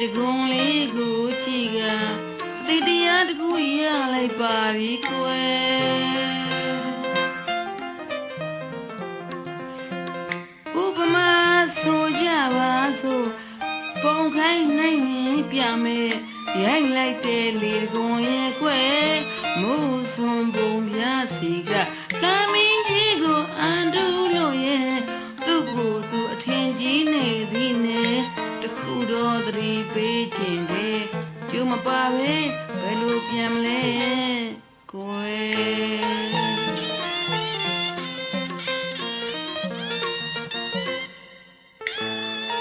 တကုံလေးကိုကြည့်ကတိတရားတကူရလိုက်ပါပြီကွယ်ဥပမာဆိုကြပါစို့ပုံခိုင်းနိုင်ရင်ပြမယ်ရိုက်လိုက်တဲ့လေတကုံရဲ့ကွယ်မိုးစွန်ပုံပြစီကကာမင်းကြီးကိုအန်တူလို့ရဲ့သူ့ကိုယ်သူအထင်ကြီးနေသည်နဲ့တခုတော့သတိပေးခြင်းတဲ့ကျုံမပါပဲဘယ်လိုပြန်မလဲကိုယ်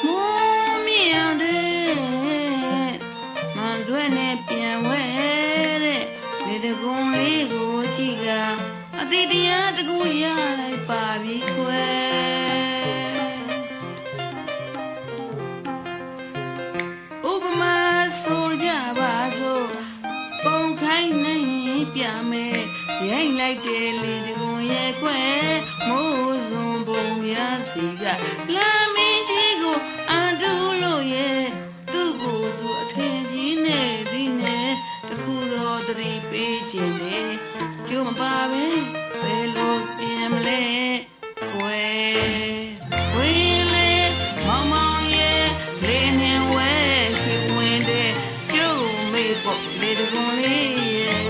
မိုးမြောင်တဲ့မန်သွဲနဲ့ပြန်ဝဲတဲ့လေတကုံလေးကိုကြည့်ကအတိတရားတကူရလိုက်ပါပြီခွဲဥပမာဆိုကြပါစို့ပုံခိုင်းနိုင်ပြမယ်ရိုက်လိုက်တဲ့လေတကုံရဲ့ခွဲမိုးစွန်ပုံပြစီကလာမင်းကြီးကိုအန်တူလို့ရဲ့သူ့ကိုယ်သူအထင်ကြီးနေသည်နဲ့တခုတော့သတိပေးခြင်းနဲ့ကျုံမပါပဲဘယ်လိုပြင်မလဲကွယ်ဝင်းလေမောင်မောင်ရဲ့လေနှင်ဝဲရွှေဝင်တဲ့ကျုံမေပေါ့လေတကုံလေးရဲ့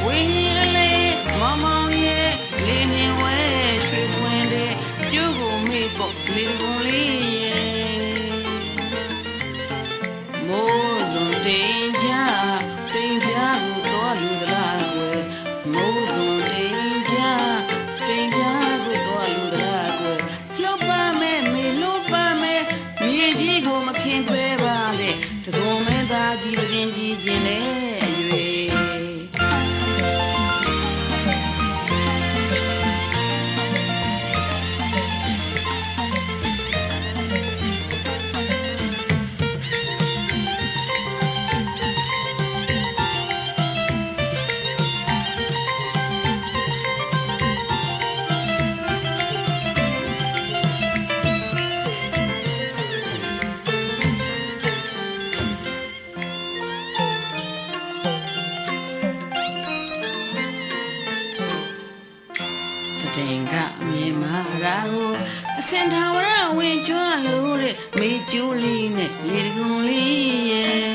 ဝင်းလေမောင်မောင်ရဲ့လေနှင်ဝဲရွှေဝင်တဲ့ကျုံကိုမေပေါ့လေတကုံလေးရဲ့မိုးစွန်တင်ကြတင်ပြကိုတော့လူသလားကွယ်မိုးစွန်တင်ကြတင်ပြကိုတော့လူသလားကွယ်လှုပ်ပါမယ်မေလှုပ်ပါမယ်မြေကြီးကိုမခင်ခွဲပါနဲ့တကုံမဲသားကြီးတင်ကြီးခြင်းနဲ့ရွေတင်ကမြေမာရာကိုအစင်ထာဝရဝင်ကြွလို့တဲ့မေကျူးလေးနဲ့လေတကုံလေးရဲ့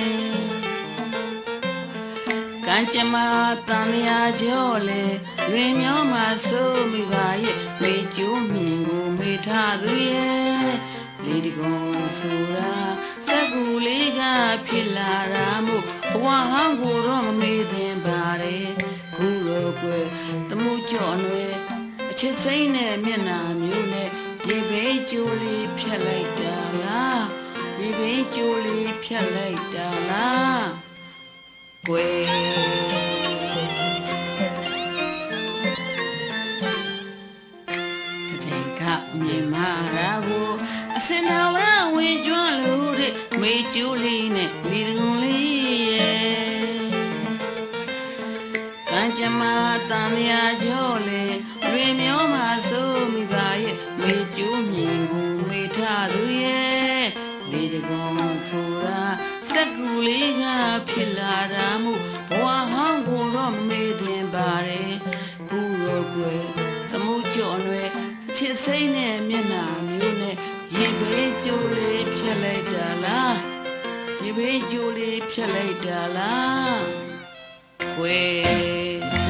ကံကြမ္မာတန်ရာကြောလေလွင်မြောင်းမှာစိုးမိပါရဲ့မေကျူးမြင်ကိုမေထားသူရဲ့လေတကုံဆိုတာစက်ကူလေးကဖြစ်လာတာမို့ဘဝဟောင်းကိုတော့မမေ့သင်ပါတယ်ခုလိုကွယ်တမှုကြော့နွယ်အချစ်စိမ့်နဲ့မျက်နှာမျိုးနဲ့ရေဘေးကျိုးလေးဖြတ်လိုက်တာလားရေဘေးကျိုးလေးဖြတ်လိုက်တာလားကွယ်တင်ကမြေမာရာကိုအစင်တော်ရဝင်ကြွလို့တဲ့မေကျိုးလေးနဲ့လေတကုံလေးရဲ့ကံကြမ္မာတန်ရာကြောလေလွင်မျောမှာစိုးမိပါရဲ့မေကျိုးမြင်ကိုမေထားသူရဲ့လေတကုံဆိုတာစက်ကူလေးကဖြစ်လာတာမို့ဘဝဟောင်းကိုတော့မေ့သင်ပါတယ်ခုတော့ကွယ်သမှုကြော့နွယ်ချစ်စိမ့်နဲ့မျက်နှာမျိုးနဲ့ရေဘေးကျိုးလေးဖြတ်လိုက်တာလားရေဘေးကျိုးလေးဖြတ်လိုက်တာလားကွယ်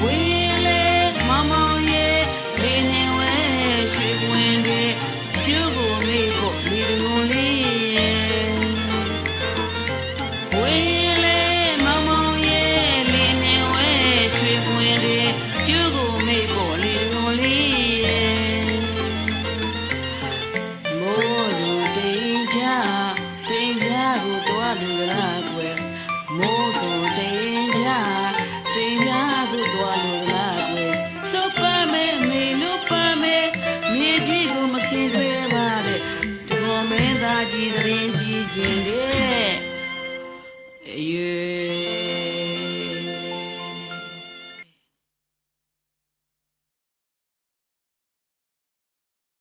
ဝင်းလေမောင်မောင်ရဲ့လေနှင်ဝဲရွှေဝင်တဲ့ကျုပ်ကိုမေ့ဖို့လေတကုံလေးရဲ့ဝင်းလေမောင်မောင်ရဲ့လေနှင်ဝဲရွှေဝင်တဲ့ကျုပ်ကိုမေ့ဖို့လေတကုံလေးရဲ့မိုးစွန်တင်ကြတင်ပြကိုတော့လူသလားကွယ်မိုးစွန်တင်ကြတင်ပြကိုတော့လူသလားကွယ်လှုပ်ပါမယ်မေလှုပ်ပါမယ်မြေကြီးကိုမခင်ခွဲပါတဲ့ဒီလိုမင်းသားကြီးသတင်းကြီးခြင်းတဲ့